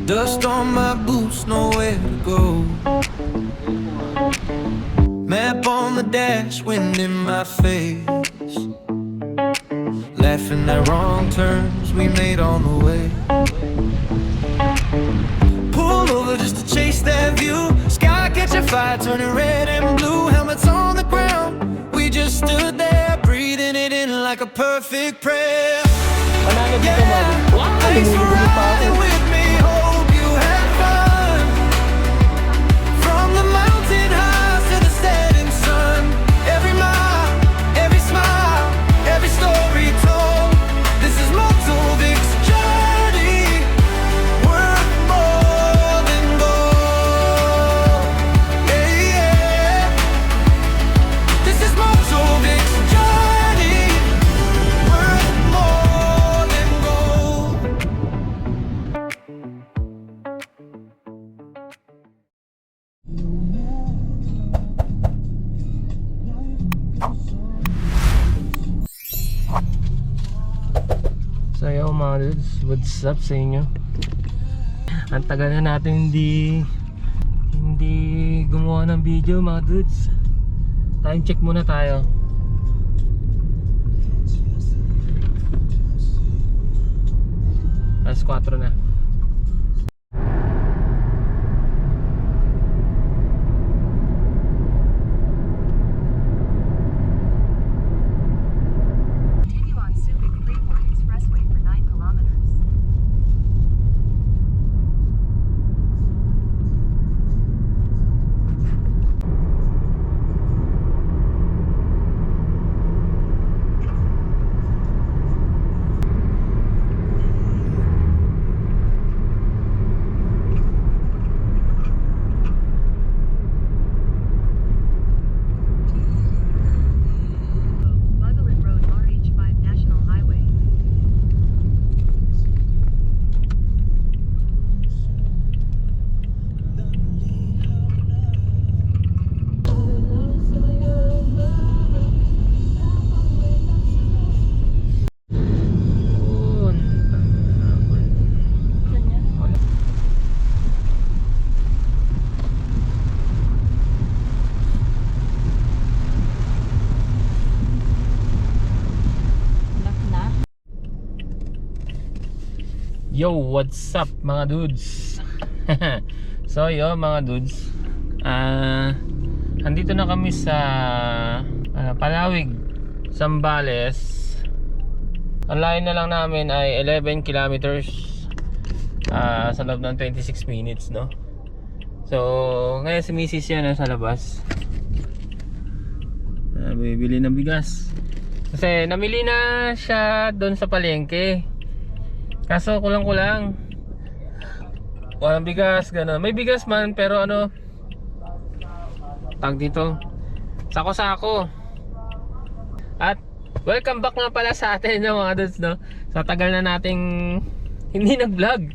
Dust on my boots, nowhere to go. Map on the dash, wind in my face. Laughing at wrong turns we made on the way. Pull over just to chase that view. Sky catching fire, turning red and blue. Helmets on the ground, we just stood there, breathing it in like a perfect prayer. Panalo dito mag. Wow! Thanks for Lumulubog pa riding ako. with me, hope you had fun. From the mountain highs to the setting sun. Every mile, every smile, every story told. This is Motovic's journey, worth more than gold. Yeah, yeah. This is Motovic's journey, worth more than gold. So yo mga dudes, what's up sa inyo? Ang tagal na natin hindi gumawa ng video mga dudes. Time check muna tayo. Alas 4 na. Continue on Subic Claiborne Expressway for 9 kilometers. Buggelin Road RH5 National Highway. Yo, what's up mga dudes? So yo mga dudes, andito na kami sa Palawig, Zambales. Ang layo na lang namin ay 11 kilometers sa loob ng 26 minutes, no? So ngayon si Mrs. yan sa labas, bibili ng bigas kasi namili na siya doon sa palengke. Kaso kulang-kulang, walang bigas, gano'n. May bigas man, pero ano, tag dito, sako-sako. At welcome back nga pala sa atin, no, mga dudes, no? Sa tagal na nating hindi nag-vlog.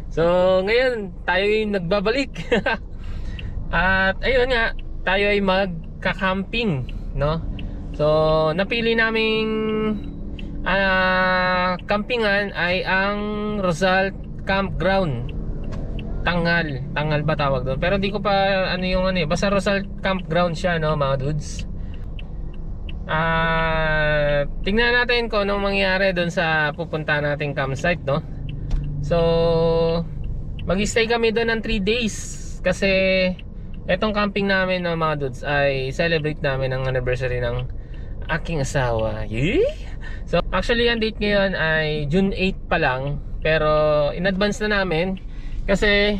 So ngayon tayo yung nagbabalik. At ayun nga, tayo ay magka-camping, no? So napili naming campingan ay ang Rizal Campground. Tangal ba tawag doon? Pero hindi ko pa ano yung ano eh. Basta Rizal Campground siya, no, mga dudes. Tingnan natin kung anong mangyari doon sa pupunta nating campsite, no. So mag-stay kami doon ng 3 days kasi etong camping namin, no, mga dudes, ay celebrate namin ang anniversary ng aking asawa. Yeah? So actually ang date ngayon ay June 8 pa lang, pero in advance na namin kasi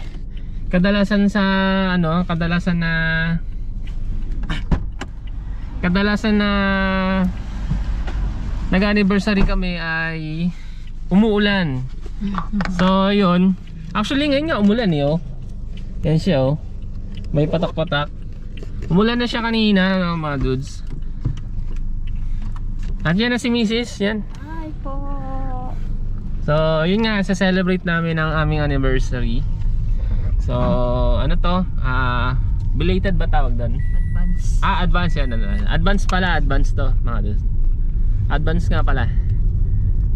kadalasan na nag-anniversary kami ay umuulan. So yun, actually ngayon nga umulan eh, oh. Yan siya, oh. May patak-patak. Umulan na siya kanina, no, mga dudes. At yan na si Mrs. Yan. Hi po. So yun nga, sa-celebrate namin ang aming anniversary. So ano to, belated ba tawag doon? Advance. Advance yan. Advance pala, advance to, mga dudes. Advance nga pala.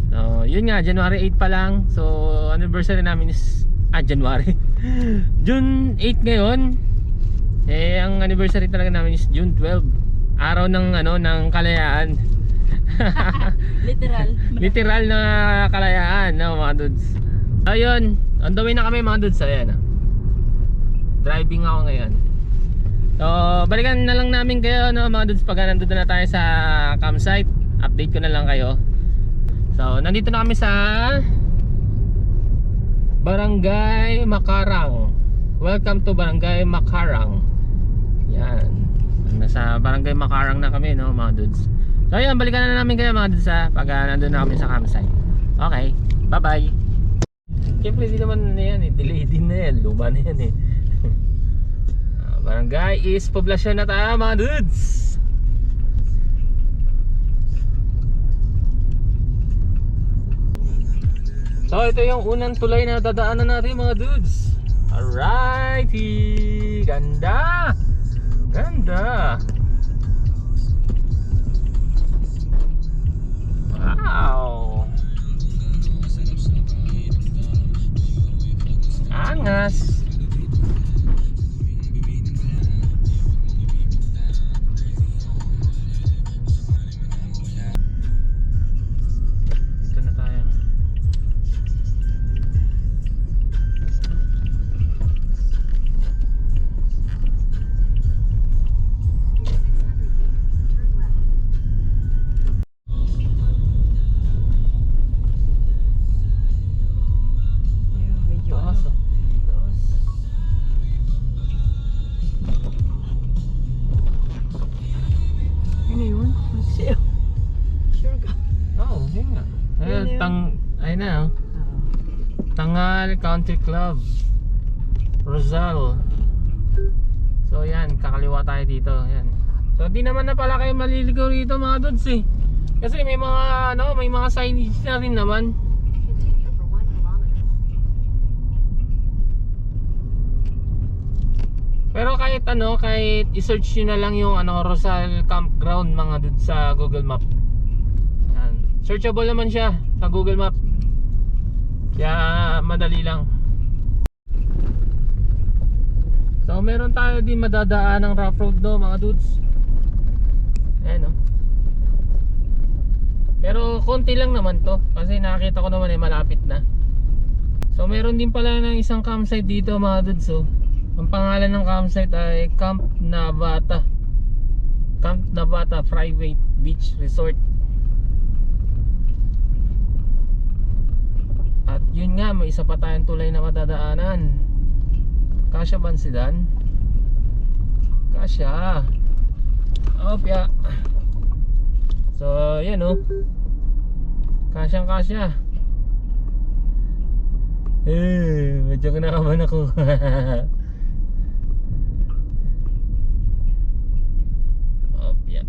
So yun nga, January 8 pa lang. So anniversary namin is January. June 8 ngayon. Eh ang anniversary talaga namin is June 12. Araw ng ng kalayaan. Literal. Literal na kalayaan, no, mga dudes. Ayun, on the way na kami mga dudes. Ayan. Driving ako ngayon. So, balikan na lang namin kayo, no, mga dudes, pag nandun na tayo sa campsite. Update ko na lang kayo. So, nandito na kami sa Barangay Macarang. Welcome to Barangay Macarang. Yan. Nasa Barangay Macarang na kami, no, mga dudes. So, ayan, balikan na namin kayo mga dudes pag nandun na kami sa campsite. Okay, bye-bye. Siyempre, di naman yan eh. Delay din na yan. Luma na yan eh. Barangay is poblasyon na tayo mga dudes. So ito yung unang tulay na dadaanan natin mga dudes. Alrighty. Ganda. Ganda. Wow. Angas. Ayun na, oh. Tangal Country Club, Rosal. So yan, kakaliwa tayo dito. Yan. So di naman na pala kayo maliligaw rito mga dudes eh. Kasi may mga may mga signage na rin naman. Continue for 1 kilometer. Pero kahit kahit i-search nyo na lang yung Rosal Campground mga dudes sa Google Map. Yan. Searchable naman siya sa Google Map. Kaya madali lang. So meron tayo din madadaan ng rough road do mga dudes. Ayan, pero konti lang naman to kasi nakita ko naman malapit na. So meron din pala ng isang campsite dito mga dudes. Ang pangalan ng campsite ay Camp Navata. Camp Navata Private Beach Resort. At yun nga, may isa pa tayong tulay na madadaanan. Kasya Bansidan. Kasya. Opya. So, yan Kasyang kasya. Medyo kinakabahan ako. Opya.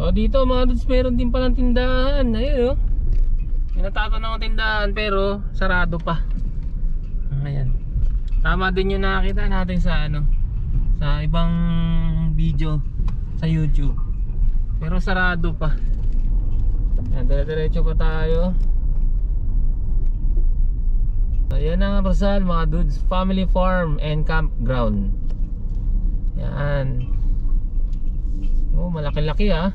So dito mga dudes, meron din palang tindahan. Ayun may natatanaw ang tindahan pero sarado pa. Ayan. Tama din yung nakita natin sa sa ibang video sa YouTube. Pero sarado pa. Ayan, dire-diretso pa tayo. Ayan ang Rosal mga dudes, family farm and campground. Yan. Oh, malaki-laki In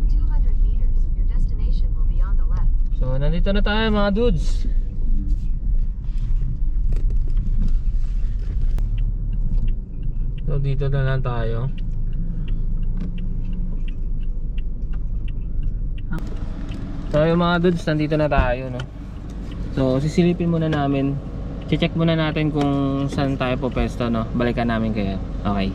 200 meters, your destination will be on the left. So nandito na tayo mga dudes. So dito na lang tayo. So yung mga dudes, nandito na tayo So sisilipin muna namin. Check muna natin kung saan tayo po pwesto Balikan namin kayo. Okay.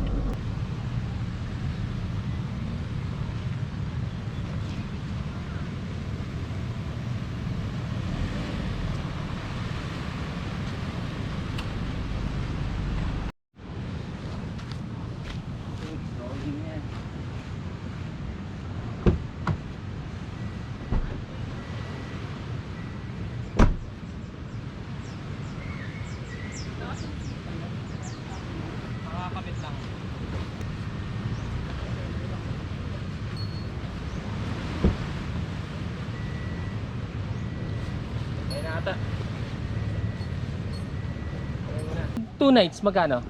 2 nights, magkano?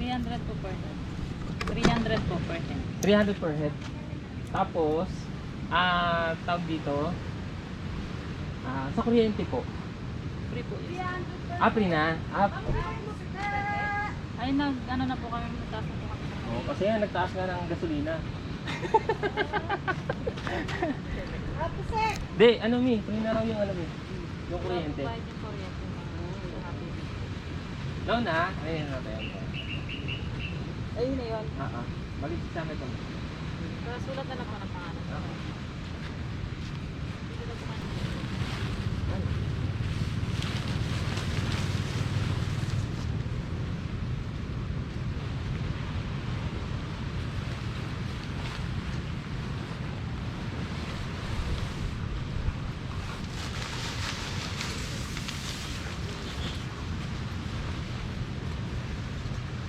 300 po per head. 300 po per head. 300 per head. Tapos, tawag dito, sa kuryente po. Free po. Free na? Ay, ano na po kami, mataas na po kami. Oh, kasi yan, nagtaas nga ng gasolina. Di, ano mi? Free na raw yung ano mi? Yung kuryente. Bayad yung kuryente. No na? Ayun natin. Ayun na yun. Balik sa amin ito. Pero sulat na lang po ng pangalan.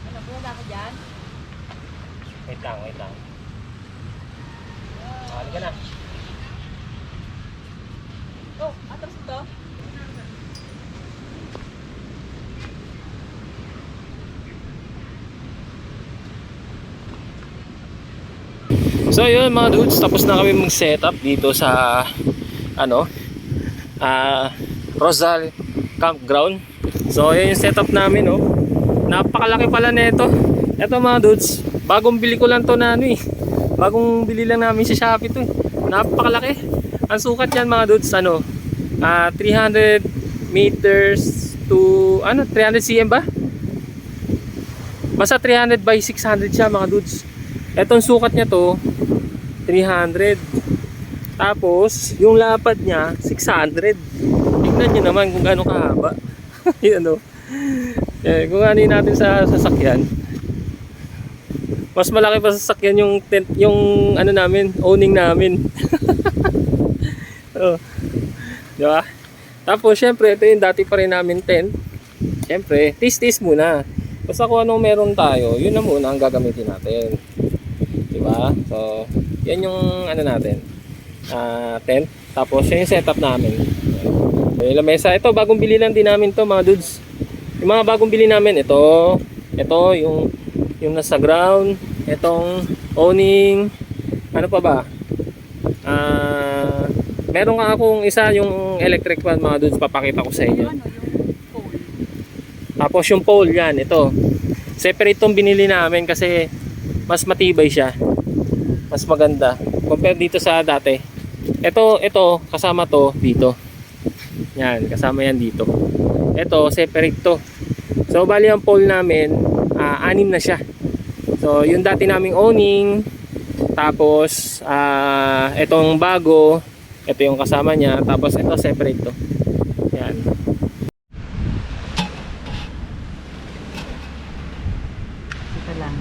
Ano po, wala ko dyan? Wait lang. Halika na. Oh, atras ito? So yun mga dudes, tapos na kami mag-setup dito sa Rosal Campground. So yun yung setup namin, oh. Napakalaki pala nito. Ito mga dudes, bagong bili ko lang to na bagong bili lang namin sa Shopee to. Napakalaki. Ang sukat yan mga dudes, 300 meters to 300 cm ba? Basta 300 by 600 siya mga dudes. Etong sukat niya to 300. Tapos yung lapad niya 600. Tingnan niyo naman kung gaano kahaba. Yun kung ano natin sa sasakyan. Mas malaki pa sa sasakyan yung tent, yung namin, owning namin. Oh. Di ba? Tapos syempre ito yung dati pa rin namin tent. Syempre, taste muna. Basta kung anong meron tayo, yun na muna ang gagamitin natin. Diba? So, yan yung natin, tent. Tapos, yan yung setup namin. Yung lamesa. Ito, bagong bili lang din namin to mga dudes. Yung mga bagong bili namin, ito yung nasa ground. Itong owning. Ano pa ba? Meron nga akong isa, yung electric fan mga dudes. Papakita ko sa inyo. Yung pole. Tapos yung pole yan, ito. Separate itong binili namin kasi mas matibay siya. Mas maganda compare dito sa dati. Ito kasama to dito. Yan, kasama yan dito. Ito separate to. So bali ang pole namin, 6 na siya. So yung dati naming owning, tapos itong bago, ito yung kasama niya, tapos ito separate to. Yan. Ito lang.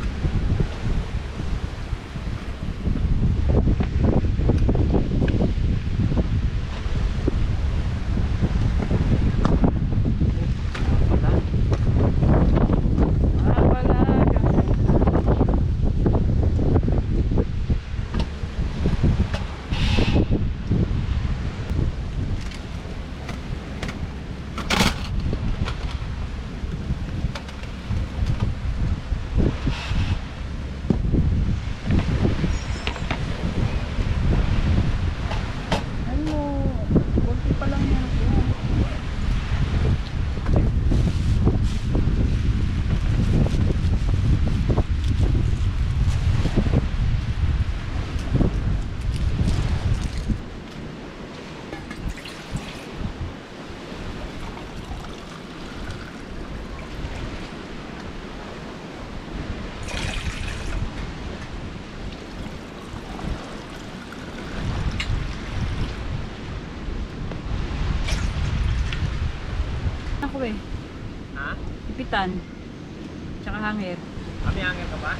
Ako ipitan. Tsaka hanger. Kami hangin ka ba?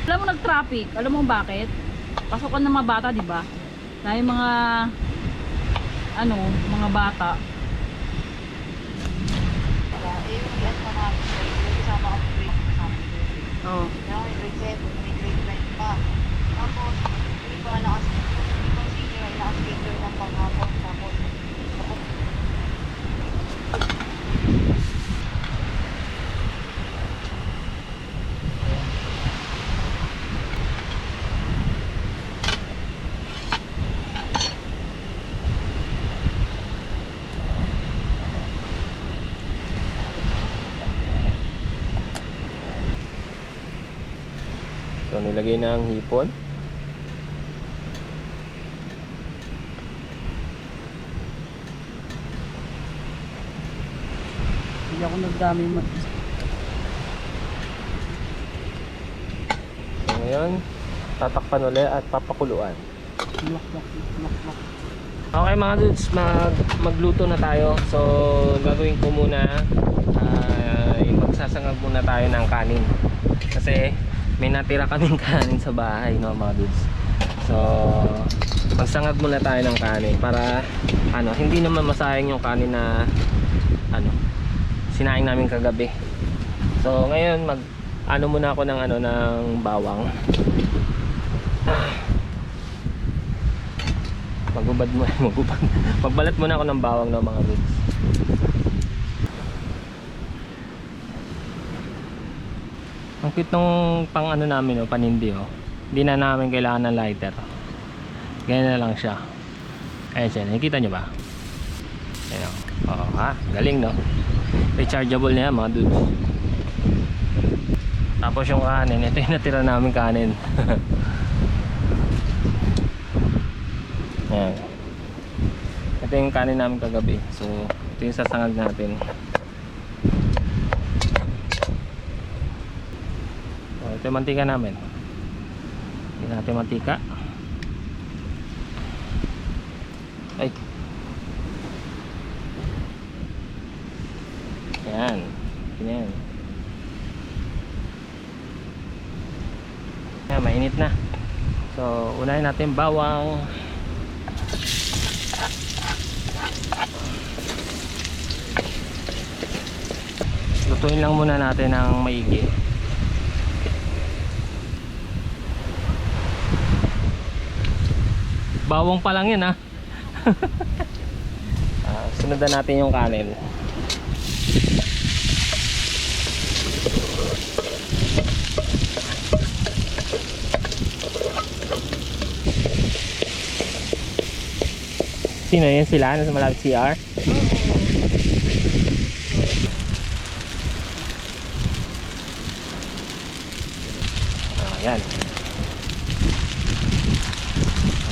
Alam mo nag-traffic, alam mo bakit? Pasokan ng mga bata, di ba? Dahil mga mga bata Oo. Now, may grade 7, may grade 9 pa. Tapos, hindi pa naka-skater. Hindi pa senior ay naka-skater ng panghapon. Tapos, So nilagay na ang hipon. Hindi ako nagdami mo. So ngayon, tatakpan ulit at papakuluan. Lock. Okay mga dudes, magluto na tayo. So gagawin ko muna magsasangag muna tayo ng kanin. Kasi may natira kaming kanin sa bahay, no mga dudes. So magsangag muna tayo ng kanin para hindi naman masayang yung kanin na sinaing namin kagabi. So ngayon muna ako ng ng bawang. Magbalat muna ako ng bawang, no mga dudes. Ang cute nung pang namin, panindi, hindi na namin kailangan ng lighter. Ganyan na lang siya. Ayan siya, nakikita nyo ba? Ayan, galing, no? Rechargeable niya mga dudes. Tapos yung kanin, ito yung natira namin kanin. Ayan. Ito yung kanin namin kagabi. So ito yung sasangag natin. Ito yung mantika namin. Hindi natin mantika. Ay. Ayan. Ayan. Ayan, mainit na. So unahin natin bawang. Lutuin lang muna natin ng maigi. Bawang pa lang yun, sundan natin yung kanin. Sino yun sila? Nasa malapit CR? Ayan.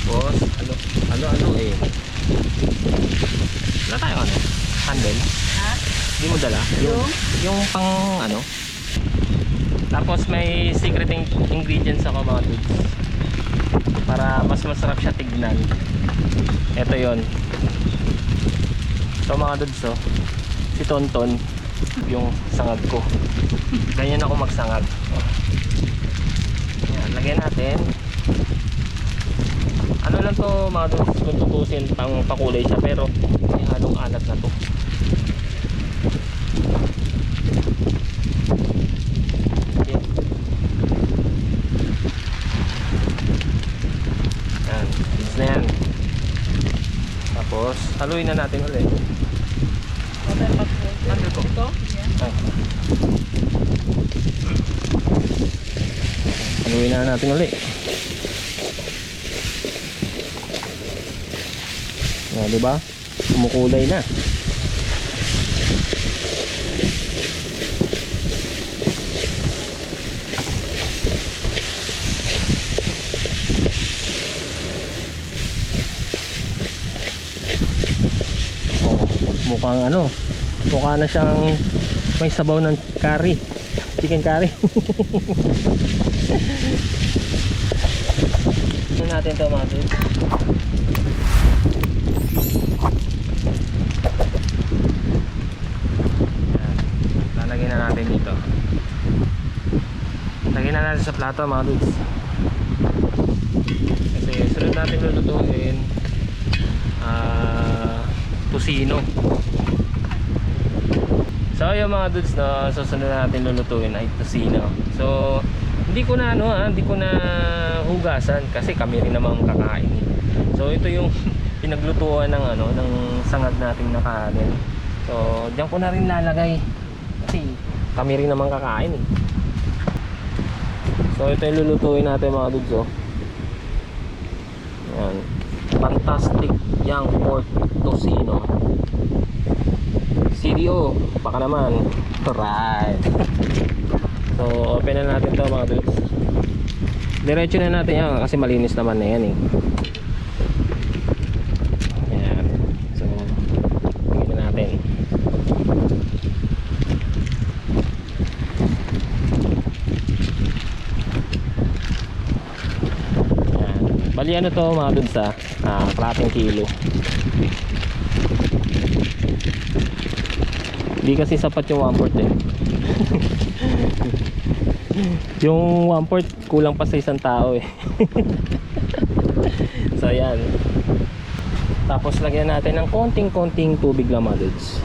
Tapos ano eh. Wala tayo handle. Ha? Hindi mo dala? Yung pang Tapos may secret ingredients ako mga dudes. Para mas masarap siya tignan. Ito yon. So mga dudes, si Tonton yung sangag ko. Ganyan ako magsangag. Ayan, lagyan natin. Ano lang to mga dudes, kung tutusin pang pakulay siya, pero may halong alat na to. Okay. Ayan, goods na yan. Tapos haluin na natin ulit. Under ko. Ito? Ay. Haluin na natin ulit. Diba? Kumukulay na. Mukhang mukha na siyang may sabaw ng curry, chicken curry. Ito natin ito mga dudes. Lalagyan na natin dito. Lagyan na natin sa plato mga dudes. Kasi sunod natin lulutuin tosino. So yung mga dudes na susunod natin lulutuin ay tocino. So hindi ko na hindi ko na hugasan kasi kami rin naman kakain. So ito yung pinaglutuan ng ng sangag nating nakain. So diyan ko na rin lalagay kasi kami rin naman kakain eh. So ito yung lulutuin natin mga dudes oh. Yan. Fantastic young pork tocino. CDO, baka naman. Right. So open na natin to mga dudes. Diretso na natin yan kasi malinis naman na yan eh. Ayan. So tingnan natin. Ayan. Bali ano to mga dudes kalating kilo. Hindi kasi sapat yung 1/4 eh. Yung 1/4 kulang pa sa isang tao eh. So yan. Tapos lagyan natin ng konting tubig lang mga dudes.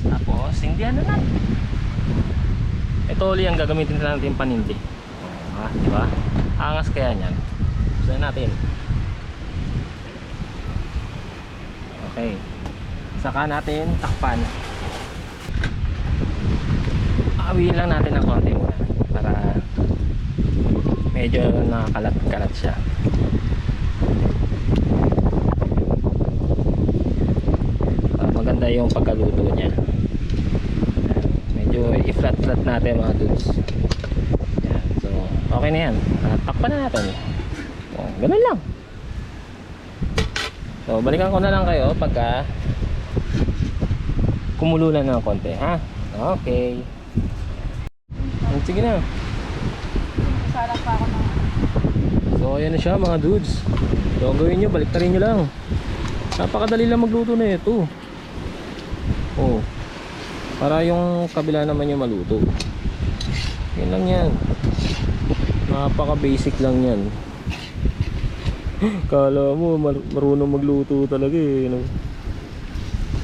Tapos hindihan na natin. Ito ulit ang gagamitin natin panindi. Diba? Angas kaya niyan. Gusto natin. Okay. Saka natin takpan. Awiin lang natin ng konti muna para medyo nakakalat-kalat siya. Maganda yung pagkaluto niya. Medyo i-flat-flat natin mga dudes. Yan. So, okay na yan. Takpan na natin. Oh, ganun lang. So, balikan ko na lang kayo pagka kumulo na ng konti, ha? Okay. Sige na. Sarap pa ako ng... So, ayan na siya mga dudes. So, ang gawin nyo, baliktarin nyo lang. Napakadali lang magluto na ito. Oh. Para yung kabila naman yung maluto. Yan lang yan. Napaka basic lang yan. Kala mo marunong magluto talaga eh, no?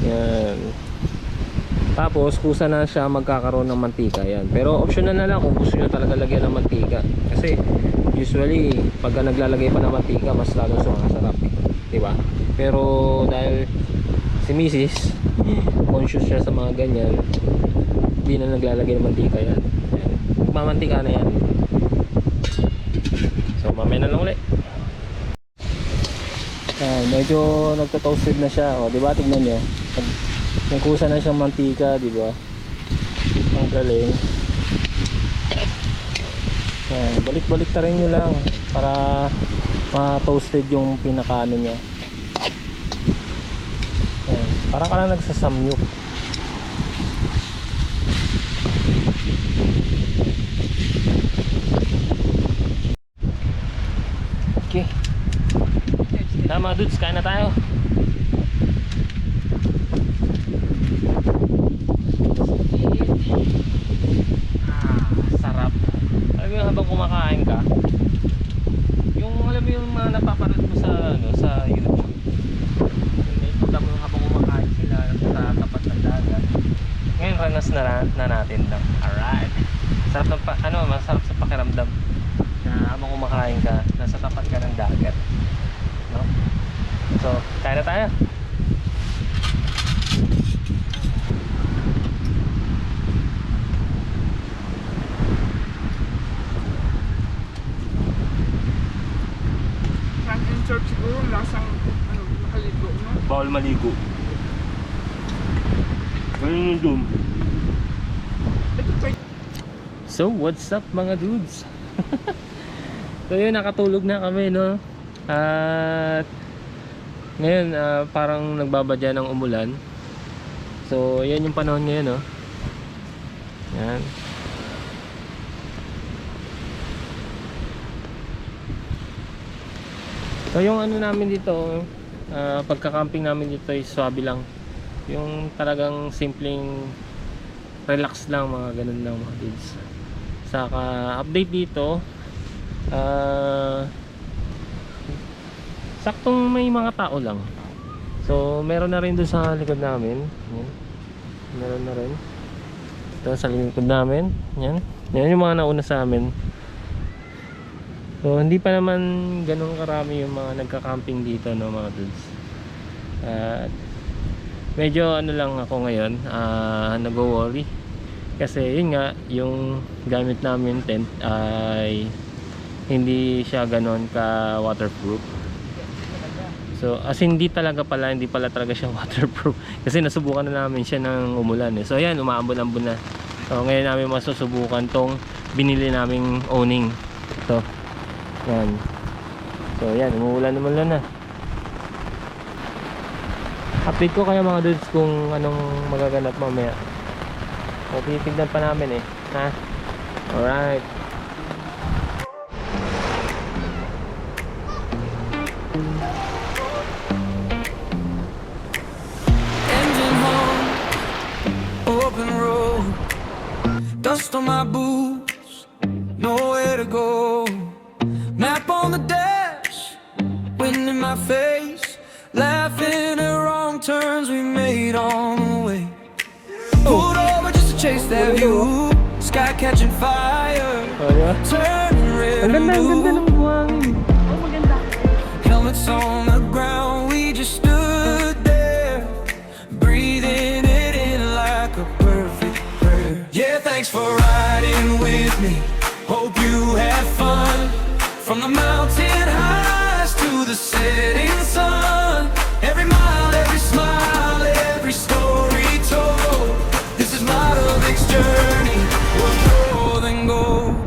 Yan. Tapos kusa na siya magkakaroon ng mantika yan. Pero optional na lang kung gusto nyo talaga lagyan ng mantika. Kasi usually pagka naglalagay pa ng mantika mas lalo sumasarap eh. Diba? Pero dahil si Mrs. conscious siya sa mga ganyan, hindi na naglalagay ng mantika yan. Yan. Mamantika na yan. So mamaya na lang ulit. Medyo nagto-toasted na siya, o, di ba? Tignan nyo. Yung kusa na siyang mantika, di ba? Ang galing. Balik-balik ta rin nyo lang para ma-toasted yung pinakaano niya. Para ka lang nagsasamyuk. Okay. Tama dudes, kain na tayo. Sarap. Alam mo yung habang kumakain ka, yung alam mo yung mga napapanood mo sa sa YouTube, nakikita mo yung habang kumakain sila sa tapat ng dagat. Ngayon ranas na natin lang. Alright. Sarap ng masarap sa pakiramdam na habang kumakain ka, nasa tapat ka ng dagat. No? So, kain na tayo. Franklin Church siguro, lasang nakaligo, no? Bawal maligo. Ganun yung doom. Ito pa So, what's up mga dudes? So yun, nakatulog na kami, no? At ngayon, parang nagbabadya ng umulan. So, yan yung panahon ngayon, no? Yan. So, yung ano namin dito, pagka-camping namin dito ay swabe lang. Yung talagang simpleng relax lang, mga ganun lang mga dudes. Saka update dito, saktong may mga tao lang. So meron na rin doon sa likod namin. Yan. Meron na rin. Ito sa likod namin. Yan. Yan yung mga nauna sa amin. So hindi pa naman ganun karami yung mga nagka-camping dito, no, mga dudes. At medyo ano lang ako ngayon, nag-worry. Kasi yun nga, yung gamit namin tent ay hindi siya ganun ka waterproof. So as hindi pala talaga siya waterproof. Kasi nasubukan na namin siya ng umulan eh. So ayan, umaambon-ambon na. So ngayon namin masusubukan tong binili naming owning. Ito. Yan. So ayan, umuulan naman na. Update ko kayo mga dudes kung anong magaganap mamaya. So titignan pa namin eh. Ha? Alright. Engine home, open road, dust on my boots, nowhere to go. Map on the dash, wind in my face, laughing at wrong turns we made on the way. Pulled over just to chase that view, sky catching fire, Oh, diba? turning red Ang and ganda blue. ng buhangin. Oh, maganda. Helmets on the ground, we just stood there, breathing it in like a perfect prayer. Yeah, thanks for riding with me. Hope you had fun. From the mountain highs to the setting sun. Every mile, every smile, every story told. This is Model X journey. We're more than gold.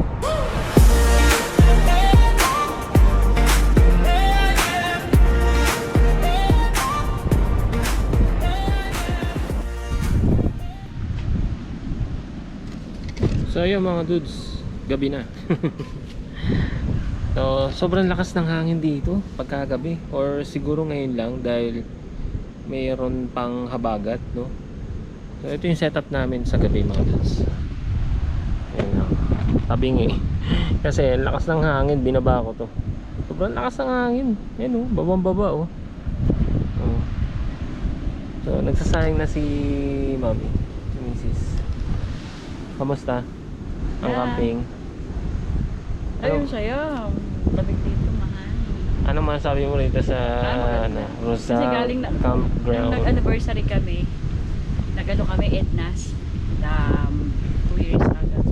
So ayun mga dudes, gabi na. So sobrang lakas ng hangin dito pagkagabi, or siguro ngayon lang dahil mayroon pang habagat, no? So ito yung setup namin sa gabi mga dudes. Ayun lang, tabing eh. Kasi lakas ng hangin, binaba ko to. Sobrang lakas ng hangin. Ayun oh, babang baba oh. Oh. So nagsasayang na si Mami, si Mrs. Kamusta ang Yeah. camping? Ayun sa'yo. Labig dito, mahal. Ano masabi mo rito sa maganda. Rosa Kasi galing na, Campground? nung nag-anniversary kami, nag-ano kami, Edna's. 2 years agad.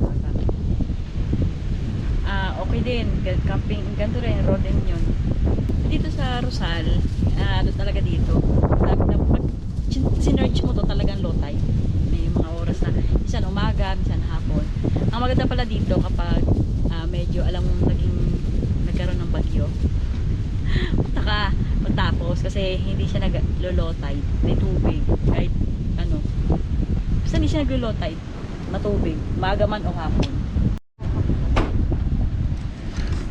Okay din. Camping, ganito rin, Roden yun. Dito sa Rosal, ano talaga dito. Pag sinerch mo to, talagang low tide. May mga oras na, minsan umaga, minsan hapon. Ang maganda pala dito kapag medyo alam mo nagkaroon ng bagyo. Punta ka matapos kasi hindi siya nag-low tide, may tubig kahit ano. Basta hindi siya nag-low tide, matubig, maaga man o hapon.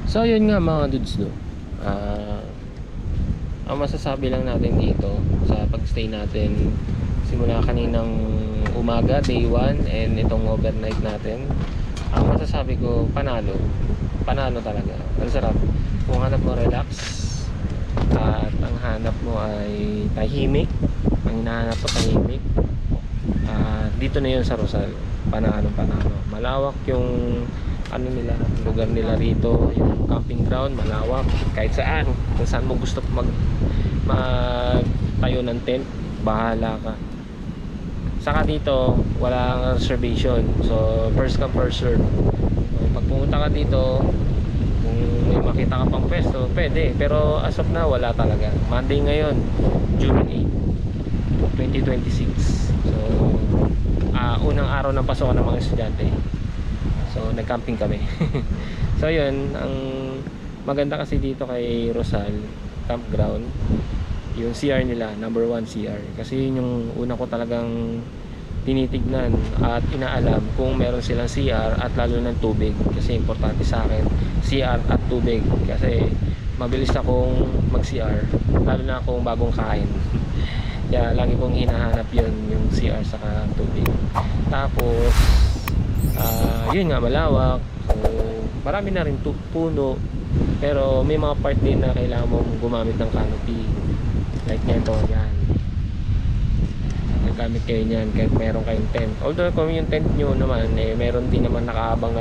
So yun nga mga dudes, no. Ang masasabi lang natin dito sa pagstay natin simula kaninang umaga, day 1, and itong overnight natin, ang masasabi ko, panalo talaga. Ang sarap kung hanap mo relax at ang hanap mo ay tahimik, ang hinahanap mo tahimik, dito na yun sa Rosal. Panalo, malawak yung ano nila, lugar nila rito, yung camping ground, malawak kahit saan, kung saan mo gusto magtayo ng tent, bahala ka. Saka dito walang reservation, so first come first serve. So, pag pumunta ka dito, kung may makita ka pang pwesto, pwede, pero as of now wala talaga. Monday ngayon, June 8, 2026. So unang araw ng pasok ng mga estudyante. So nag-camping kami. So yun, ang maganda kasi dito kay Rosal Campground, yung CR nila, number 1 CR. Kasi yun yung una ko talagang tinitignan at inaalam kung meron silang CR at lalo ng tubig. Kasi importante sa akin, CR at tubig. Kasi mabilis akong mag-CR, lalo na akong bagong kain. Kaya lagi kong hinahanap yun, yung CR saka tubig. Tapos yun nga, malawak. So marami na rin puno, pero may mga part din na kailangan mong gumamit ng canopy, like nito, yan. gagamit kayo niyan kahit meron kayong tent. Although kung yung tent nyo naman meron din naman nakaabang na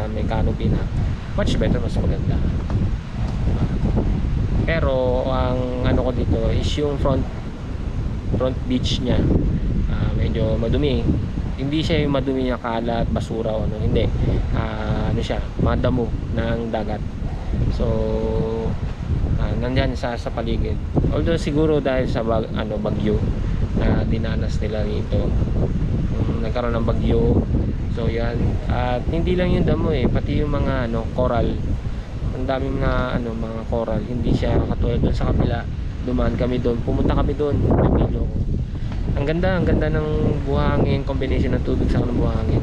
may canopy na, much better, mas maganda. Pero ang ano ko dito is yung front beach niya, medyo madumi. Hindi siya yung madumi na kalat, basura o ano, hindi. Ano siya, madamo ng dagat. So nandyan sa paligid. Although siguro dahil sa bagyo na dinanas nila rito, nagkaroon ng bagyo. So yan, at hindi lang yung damo pati yung mga coral. Ang daming na mga coral. Hindi siya katulad doon sa kabila. Dumaan kami doon, pumunta kami doon, nag-video ko. Ang ganda ng buhangin, combination ng tubig sa buhangin.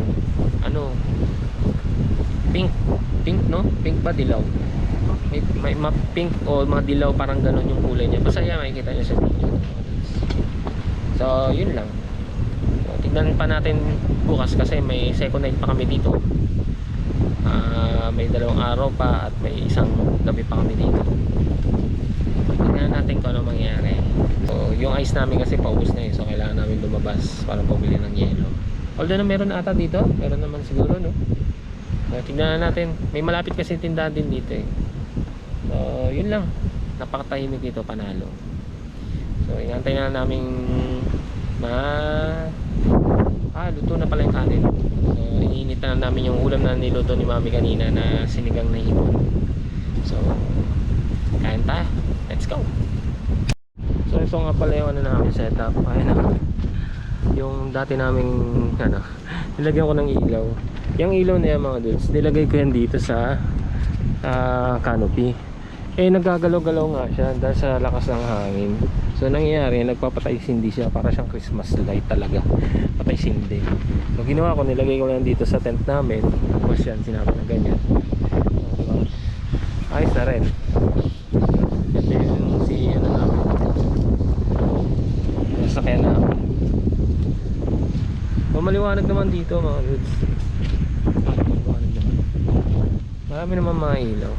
Pink no? Pink ba dilaw? May pink o mga dilaw, parang gano'n yung kulay niya. Basta yan, makikita niyo sa video. So yun lang. So, tignan pa natin bukas kasi may second night pa kami dito. May 2 araw pa at may isang gabi pa kami dito. Tignan natin kung ano mangyayari. So yung ice namin kasi paubos na so kailangan namin lumabas para pabili ng yelo. Although na meron ata dito, meron naman siguro, no? So, tignan natin. May malapit kasi tindahan din dito So yun lang, napakatahimik dito, panalo. So inantay na namin luto na pala yung kanin. So iniinit na namin yung ulam na niluto ni mami kanina na sinigang na hipon. So kain tayo, let's go. So ito nga pala yung namin setup. Ayun na, yung dati naming nilagyan ko ng ilaw. Yung ilaw na yan mga dudes, nilagay ko yan dito sa canopy. Nagagalaw-galaw nga siya dahil sa lakas ng hangin. So nangyayari, nagpapatay sindi siya, para siyang Christmas light talaga. Patay sindi. So ginawa ko, nilagay ko lang dito sa tent namin. Tapos yan, sinabi na ganyan. So, ayos na rin. Ito yung namin. Nasakyan namin. Maliwanag naman dito mga dudes. Maliwanag naman. Marami naman mga ilaw.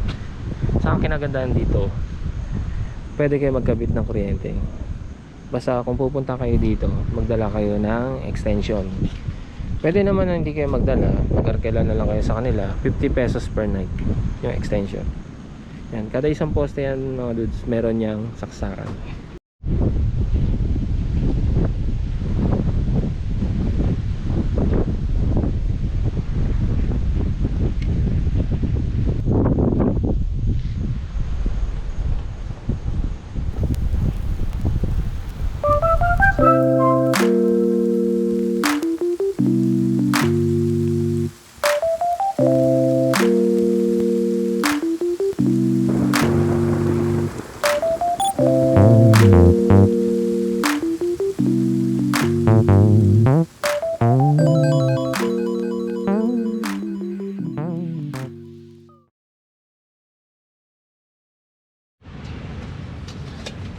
Sa akin kinagandaan dito, pwede kayo magkabit ng kuryente. Basta kung pupunta kayo dito, magdala kayo ng extension. Pwede naman na hindi kayo magdala, mag-arkela na lang kayo sa kanila. 50 pesos per night yung extension. Yan, kada isang poste yan mga dudes, meron niyang saksakan.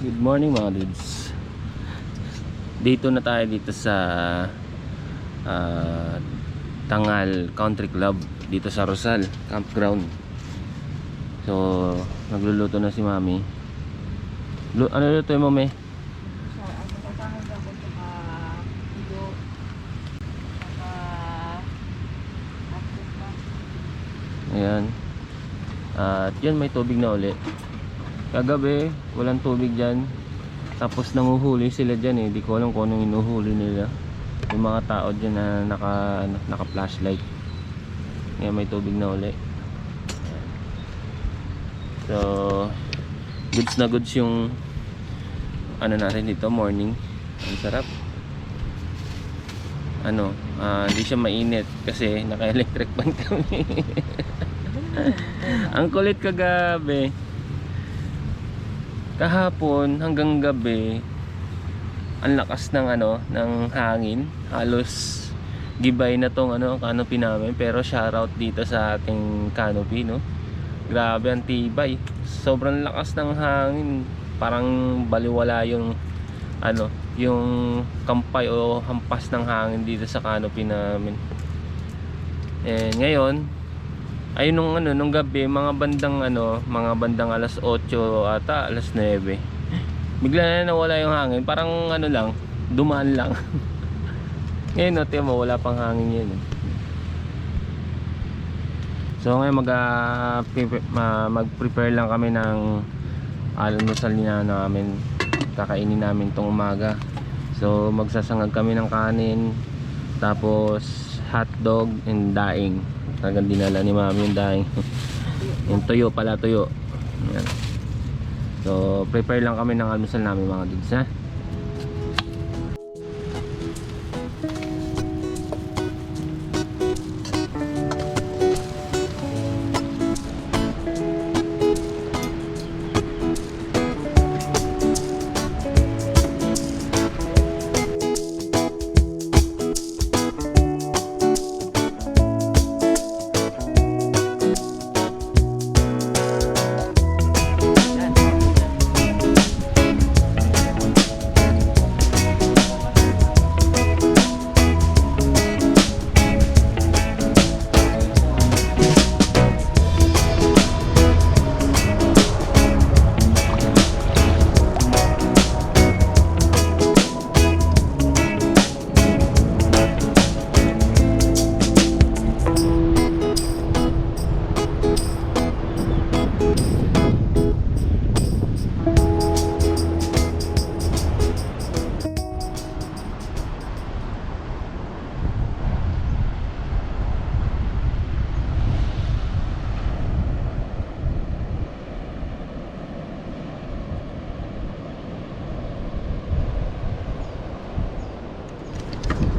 Good morning mga dudes. Dito na tayo dito sa Tangal Country Club dito sa Rosal Campground. So nagluluto na si mami. Ano luto mo, me? Ayan. At yun, may tubig na uli. Kagabi walang tubig dyan. Tapos nanguhuli sila dyan Di ko alam kung anong inuhuli nila. Yung mga tao dyan na naka flashlight. Ngayon may tubig na uli. So goods na goods yung natin dito, morning. Ang sarap. Hindi siya mainit kasi naka-electric fan kami. Ang kulit kagabi. Kahapon hanggang gabi, ang lakas ng ng hangin. Halos gibay na tong canopy namin, pero shoutout dito sa ating canopy, no. Grabe ang tibay. Sobrang lakas ng hangin. Parang baliwala yung yung kampay o hampas ng hangin dito sa canopy namin. Ngayon ay nung gabi, mga bandang alas 8 ata, alas 9, bigla na nawala yung hangin. Parang lang, dumaan lang. Ngayon no, tiyan mo, wala pang hangin yun. So ngayon mag-prepare lang kami ng almusal na namin, kakainin namin tong umaga. So magsasangag kami ng kanin, tapos hotdog and daing. Talagang dinala ni mami yung daing. Yung tuyo pala, tuyo. Yan. So prepare lang kami ng almusal namin mga dudes, ha.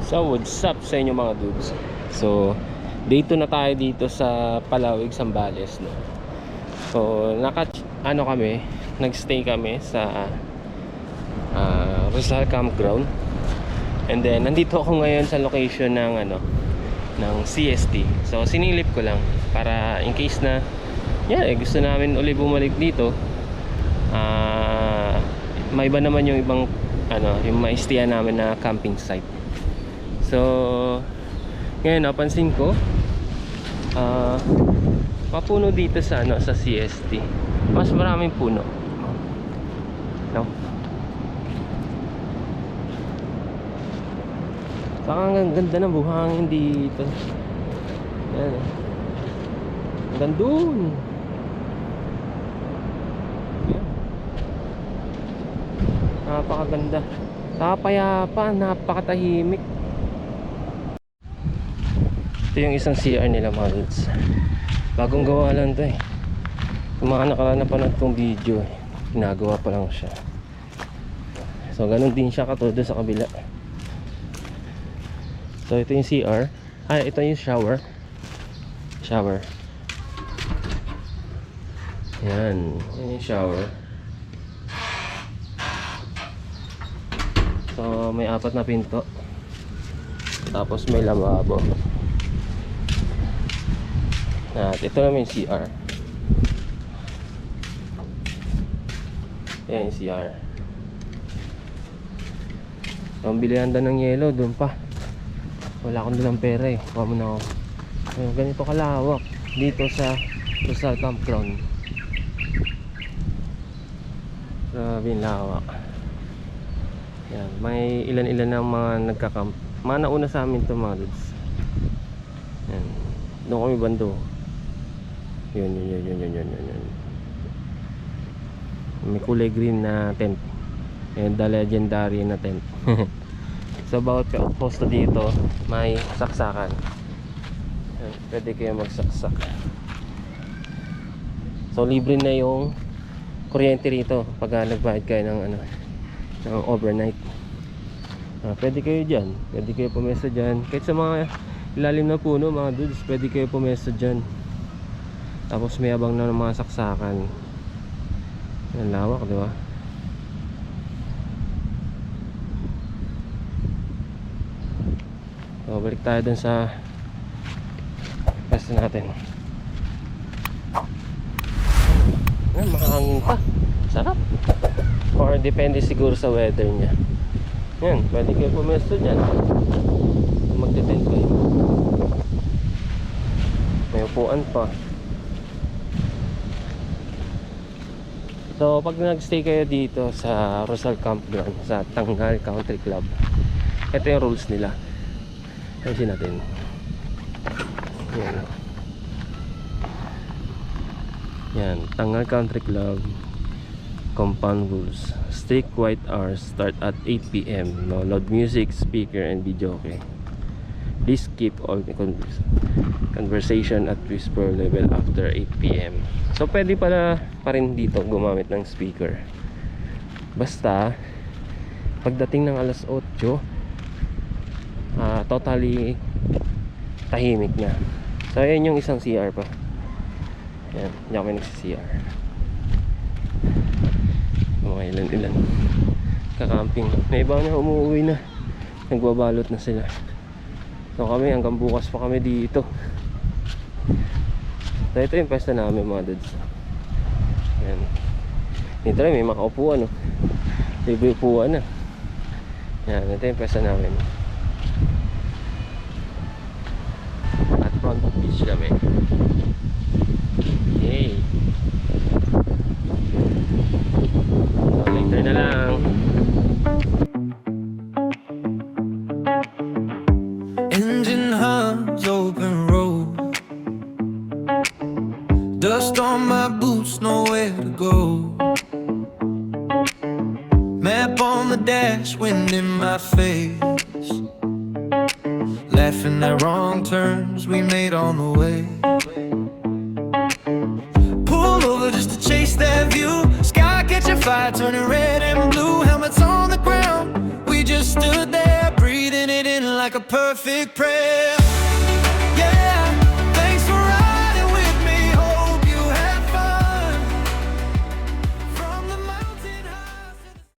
So what's up sa inyo mga dudes? So dito na tayo dito sa Palawig, Zambales, no? So nagstay kami sa Rizal Campground. And then nandito ako ngayon sa location ng ng CST. So sinilip ko lang para in case na gusto namin uli bumalik dito. May iba naman yung ibang yung maistiyan namin na camping site. So ngayon napansin ko mapuno dito sa sa CST. Mas maraming puno, no? Saka ang ganda ng buhangin dito. Yan, hanggang dun. Yan. Napakaganda, napayapa, napakatahimik. Ito yung isang CR nila mga dudes. Bagong gawa lang to eh. Yung mga nakaraan na panood tong video eh, ginagawa pa lang siya. So ganun din siya katulad sa kabila. So ito yung CR. Ito yung shower. Yan yung shower. So may 4 na pinto. Tapos may lababo. At ito naman yung CR. Ayan yung CR. So ang bilihan daw ng yelo doon pa. Wala akong dalang pera eh. Kuha mo na ako. Ayun, ganito kalawak dito sa Rizal Campground. Grabe yung lawak. Yan, may ilan-ilan ng mga nagkakamp. Mga nauna sa amin to mga dudes. Yan. Doon kami bando. Yun. May kulay green na tent. And the legendary na tent. So bawat posto dito may saksakan. Yan, pwede kayo magsaksak. So libre na yung kuryente rito pag nagbayad kayo ng ng overnight. Pwede kayo dyan, pwede kayo pumesto dyan. Kahit sa mga ilalim na puno mga dudes, pwede kayo pumesto dyan. Tapos may abang na ng mga saksakan. Ang lawak, di ba? So balik tayo dun sa pwesto natin. Makahangin pa, sarap. Or depende siguro sa weather nya. Yan, pwede kayo pumesto dyan. Magte-tent kayo. May upuan pa. So pag nagstay kayo dito sa Rosal Campground sa Tanghal Country Club, ito yung rules nila. Ayusin natin. Yan. Yan, Tanghal Country Club compound rules. Strict quiet hours, start at 8 PM. No loud music, speaker and video. Okay. Please keep all the conversation at whisper level after 8 PM. So pwede pala pa rin dito gumamit ng speaker. Basta pagdating ng alas 8, totally tahimik na. So ayan yung isang CR pa. Yan, diyan kami nagsi-CR. Mga ilan kakamping. May iba na umuwi na, nagbabalot na sila. So kami hanggang bukas pa kami dito. So ito yung pesta namin mga dads. Yan. Dito rin may makaupuan, no? Libre upuan na. Yan, ito yung pesta namin. At front beach kami. Yay! So later na lang. Engine hums, open road. Dust on my boots, nowhere to go. Map on the dash, wind in my face. Laughing at wrong turns we made on the way. Pull over just to chase that view. Sky catching fire, turning red and blue. Helmets on the ground, we just stood there, breathing it in like a perfect prayer.